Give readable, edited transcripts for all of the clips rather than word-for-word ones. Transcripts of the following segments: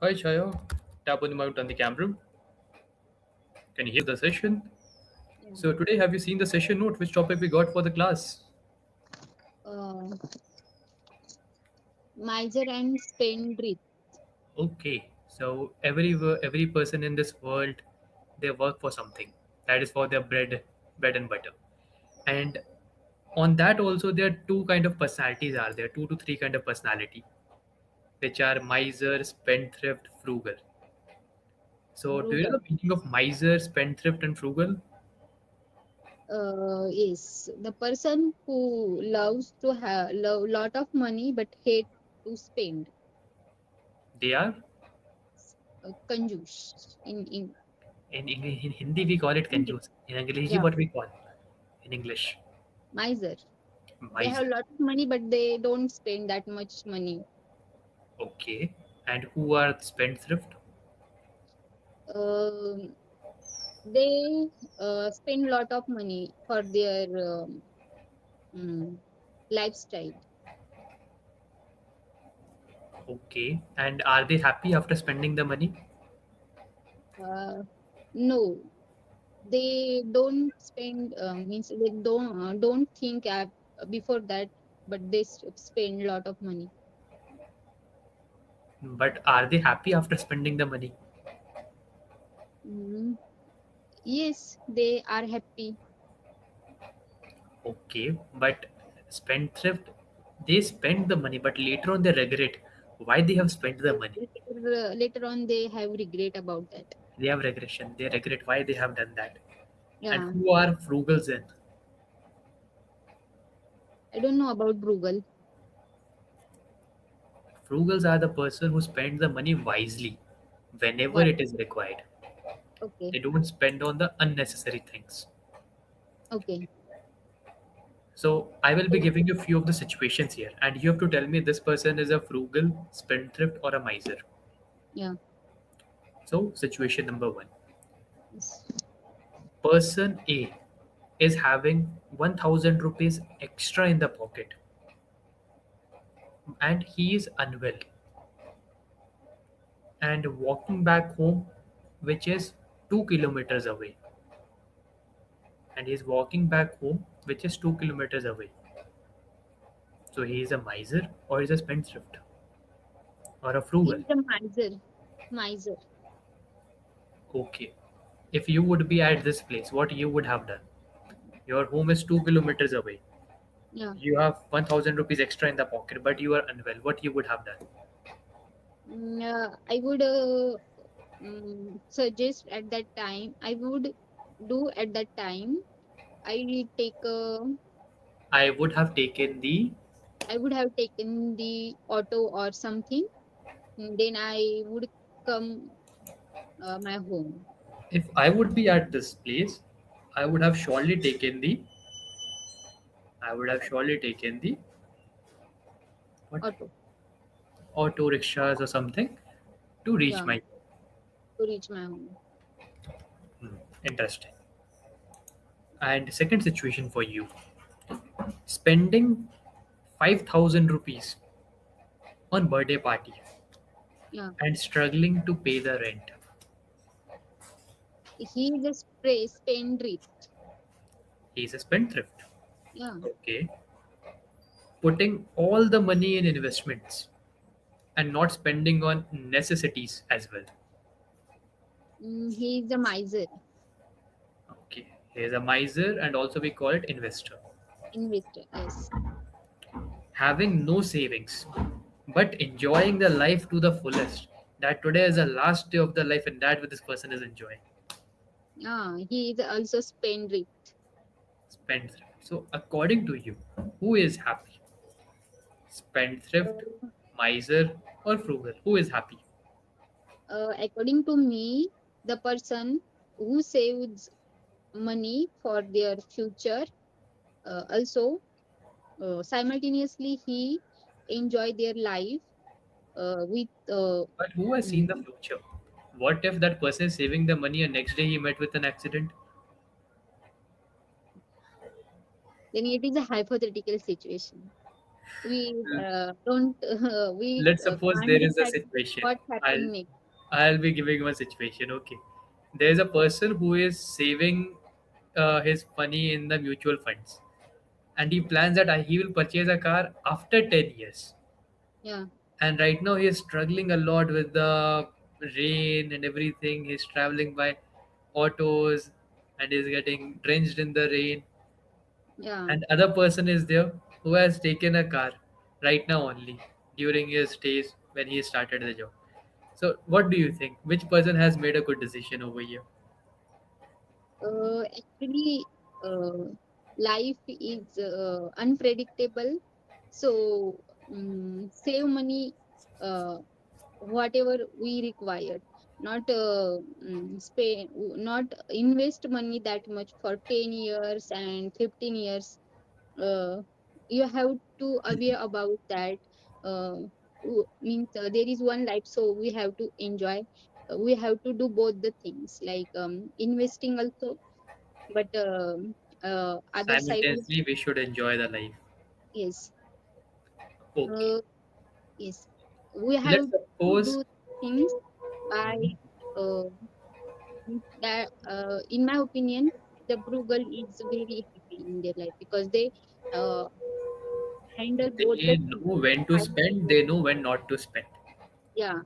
Hi Chhaya, tap on the mount on the camera. Can you hear the session? Yeah. So today have you seen the session note? Which topic we got for the class? Uh, Miser and Spendthrift. Okay, so every person in this world, they work for something. That is for their bread and butter. And on that also there are two kind of personalities are there, two to three kind of personality, which are miser, spendthrift, frugal. So do you know Brutal. the meaning of miser, spendthrift, and frugal? Yes, the person who loves to have lot of money but hate to spend. They are Kanjus in in Hindi we call it English. kanjus. In English, Yeah, what we call in English? miser. They have Miser. lot of money but they don't spend that much money. Okay. And who are spendthrift? Um they spend lot of money for their mm, lifestyle. Okay. And are they happy after spending the money? Uh, no, they don't spend means they don't think before that, but they spend a lot of money. But are they happy after spending the money? mm, yes, they are happy. Okay. But spendthrift, they spend the money, but later on they regret why they have spent the money. Later on they have regret about that. They have regression. They regret why they have done that. And Yeah, who are frugals then? I don't know about Brugal. Frugals are the person who spend the money wisely whenever Why? it is required. Okay. They don't spend on the unnecessary things. Okay. So I will be giving you a few of the situations here, and you have to tell me this person is a frugal, spendthrift, or a miser. Yeah. So situation number one: Yes. person A is having 1,000 rupees extra in the pocket, and he is unwell and walking back home, which is 2 kilometers away, and he is walking back home, which is 2 kilometers away. So he is a miser, or is a spendthrift, or a frugal. He's a miser. Miser. Okay. If you would be at this place, what you would have done? Your home is 2 kilometers away. Yeah. You have 1,000 rupees extra in the pocket, but you are unwell. What you would have done? I would suggest at that time. I would do at that time. I take a I would have taken the. I would have taken the auto or something. Then I would come my home. If I would be at this place, I would have surely taken the. I would have surely taken the what Auto. auto rickshaws or something to reach Yeah, my. to reach my home. Hmm, interesting. And second situation for you: spending 5,000 rupees on birthday party Yeah. and struggling to pay the rent. He just prays spendthrift. He's a spendthrift. Yeah. Okay. Putting all the money in investments and not spending on necessities as well. He is a miser, Okay. He's a miser and also we call it investor. investor. Yes. Having no savings but enjoying the life to the fullest. That today is the last day of the life and that what this person is enjoying. Yeah. He is also spendthrift. Spendthrift. So according to you, who is happy? Spendthrift, Uh, miser, or frugal? Who is happy? According to me, the person who saves money for their future also simultaneously he enjoy their life with But who has seen the mm, future? What if that person is saving the money and next day he met with an accident? then it is a hypothetical situation. We don't we Let's suppose can't there is a decide situation. what I'll happened next. I'll be giving you a situation. Okay, there is a person who is saving his money in the mutual funds, and he plans that he will purchase a car after 10 years. Yeah, And right now he is struggling a lot with the rain and everything. He's traveling by autos and is getting drenched in the rain. yeah. And other person is there who has taken a car right now only during his days when he started the job. So what do you think? Which person has made a good decision over here? Actually, life is unpredictable. So, save money, uh, whatever we require. Not spend, not invest money that much for 10 years and 15 years. Uh, you have to aware about that. Means there is one life, so we have to enjoy. We have to do both the things, like investing also, but other side is, Simultaneously, we should enjoy the life. yes, Okay. uh, yes, we have Let's to suppose. do things by Mhm. uh, that in my opinion, the frugal is very happy in their life because they uh, handle both the They things. know when to Have- spend, they know when not to spend. yeah,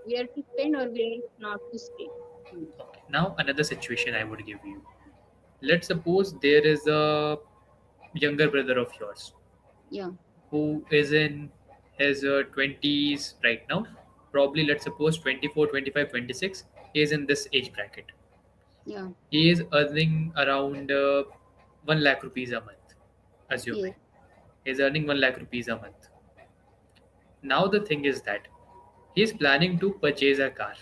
where to spend or where not to spend. Mm, Okay. Now, another situation I would give you. Let's suppose there is a younger brother of yours yeah, who is in his 20s right now. Probably, let's suppose 24, 25, 26. He is in this age bracket. yeah, He is earning around 1 lakh rupees a month, yes, assuming. He is earning 1 lakh rupees a month. Now, the thing is that he is planning to purchase a car.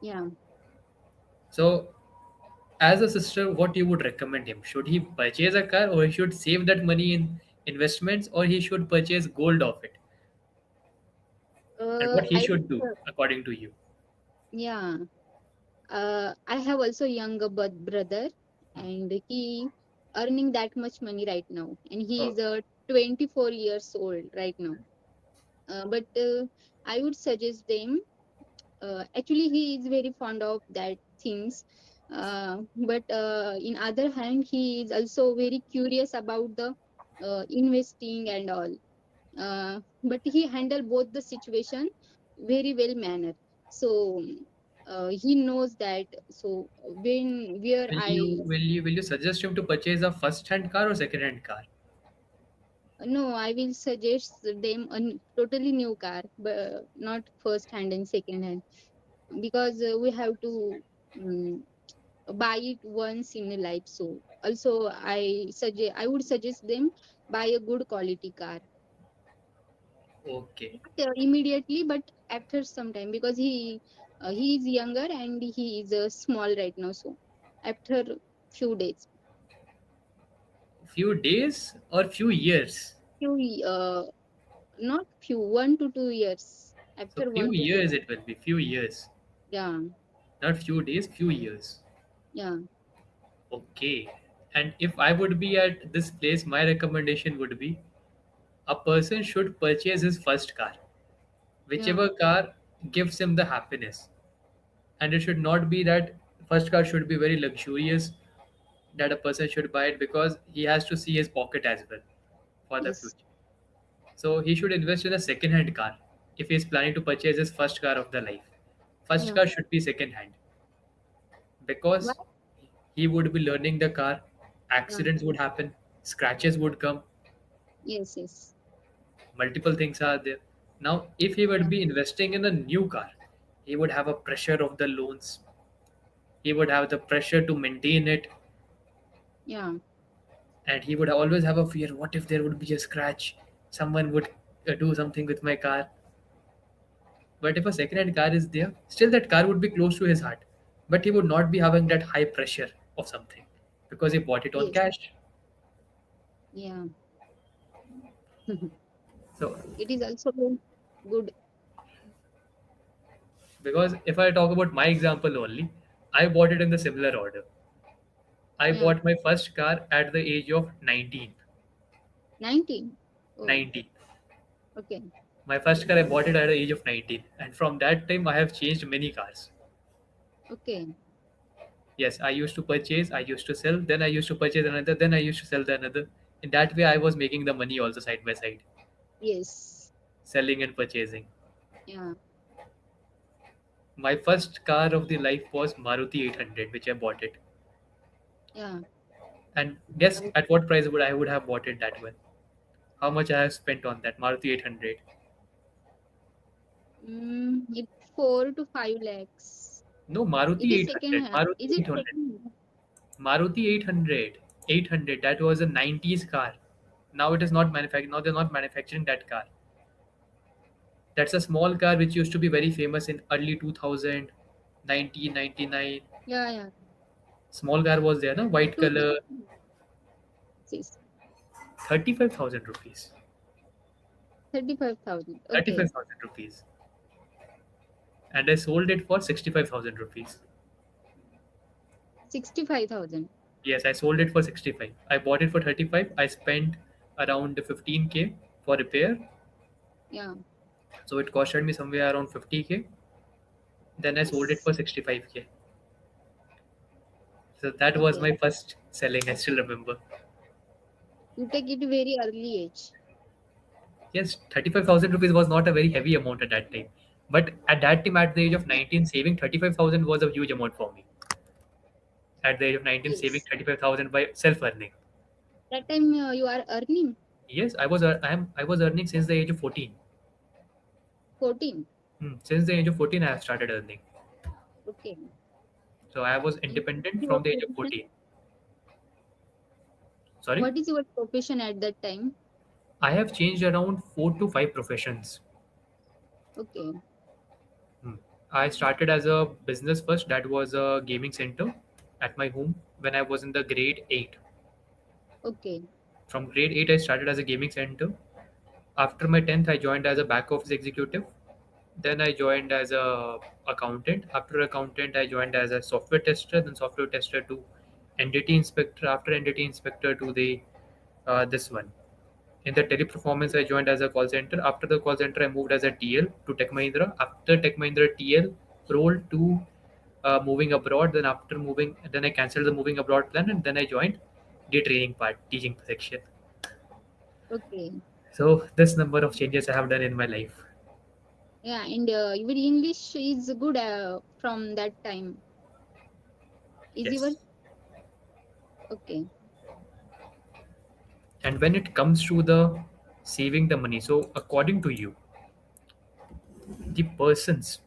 yeah. So, as a sister, what you would recommend him? Should he purchase a car, or he should save that money in investments, or he should purchase gold of it? And what he I should do, would, according to you? yeah. I have also younger brother, Hmm. and he earning that much money right now, and he is Okay. 24 years old right now. But I would suggest them. Actually, he is very fond of that things, but in other hand, he is also very curious about the investing and all. But he handle both the situation very well manner. So he knows that. So when where I Will you suggest him to purchase a first-hand car or second-hand car? no, I will suggest them a totally new car, but not first hand and second hand, because we have to um, buy it once in a life. So also I would suggest them buy a good quality car, Okay. not immediately, but after some time, because he is younger and he is small right now. So after few days, Few days or few years? few not few, 1 to 2 years, So after few 1 to 2 years. years it will be. Few years, Yeah, not few days. Few years. yeah, Okay. And if I would be at this place, my recommendation would be a person should purchase his first car, yeah, whichever car gives him the happiness. And it should not be that first car should be very luxurious, that a person should buy it because he has to see his pocket as well for the yes, future. So he should invest in a second hand car if he is planning to purchase his first car of the life. First yeah. car should be second hand Why? because he would be learning the car, Yeah, accidents would happen, scratches would come, yes, yes, multiple things are there. Now, if he would yeah, be investing in a new car, he would have a pressure of the loans, he would have the pressure to maintain it, yeah, and he would always have a fear, what if there would be a scratch, someone would do something with my car. But if a second hand car is there, still that car would be close to his heart, but he would not be having that high pressure of something because he bought it on yes, cash. yeah. So It is also very good. because if I talk about my example only, I bought it in the similar order. I Yeah, bought my first car at the age of 19. 19. Oh, 19. okay. My first car I bought it at the age of 19, and from that time I have changed many cars. Okay. Yes, I used to purchase, I used to sell, then I used to purchase another, then I used to sell the another. In that way, I was making the money also side by side, Yes. selling and purchasing. Yeah. My first car of the life was Maruti 800, which I bought it. Yeah. And guess I, at what price would I would have bought it that one? How much I have spent on that Maruti 800? it 4 to 5 lakhs. No, It Maruti is second 800. hand. Maruti Is it 800. second hand? Maruti 800. 800. That was a 90s car. Now it is not manufactured. Now they're not manufacturing that car. That's a small car which used to be very famous in early 2000, 1999. Yeah, yeah. Small car was there, no? White color, 2006. 35,000 rupees. 35,000. Okay. 35,000 rupees. And I sold it for 65,000 rupees. 65,000. Yes, I sold it for 65. I bought it for 35. I spent around 15K for repair. Yeah. So it costed me somewhere around 50K. Then I sold it Yes. for 65K. So that was Okay. my first selling. I still remember. You take it very early age. Yes, 35,000 rupees was not a very heavy amount at that time. But at that time, at the age of Yeah. 19, saving 35,000 was a huge amount for me. At the age of 19, saving Yes. 35,000 by self earning. That time you are earning Yes, I was earning since the age of 14. 14. Since the age of 14, I have started earning. Okay. So I was And independent your from the age of profession? 14. Sorry? What is your profession at that time? I have changed around 4 to 5 professions. Okay. Hmm. I started as a business first. That was a gaming center at my home when I was in the grade 8. Okay. From grade 8, I started as a gaming center. After my 10th, I joined as a back office executive. Then I joined as a accountant. After accountant, I joined as a software tester. Then software tester to entity inspector. After entity inspector to the this one. In the teleperformance, I joined as a call center. After the call center, I moved as a TL to Tech Mahindra. After Tech Mahindra TL, role to moving abroad. Then after moving, then I cancelled the moving abroad plan, and then I joined the training part, teaching section. Okay. So this number of changes I have done in my life. Yeah. And your English is good from that time. Is your Yes. okay? And when it comes to the saving the money, so according to you, the persons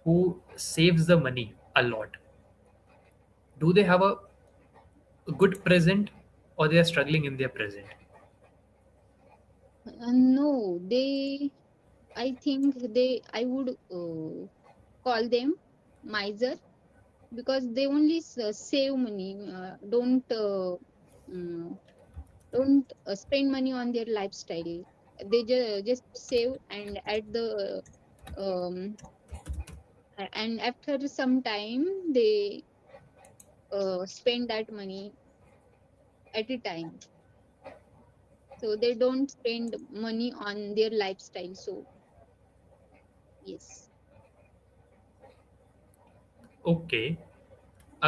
who saves the money a lot, do they have a good present or they are struggling in their present? No, they. I think they. I would call them miser because they only save money. Mm, don't spend money on their lifestyle. They just save and at the um and after some time they spend that money at a time. So they don't spend money on their lifestyle. So yes. Okay.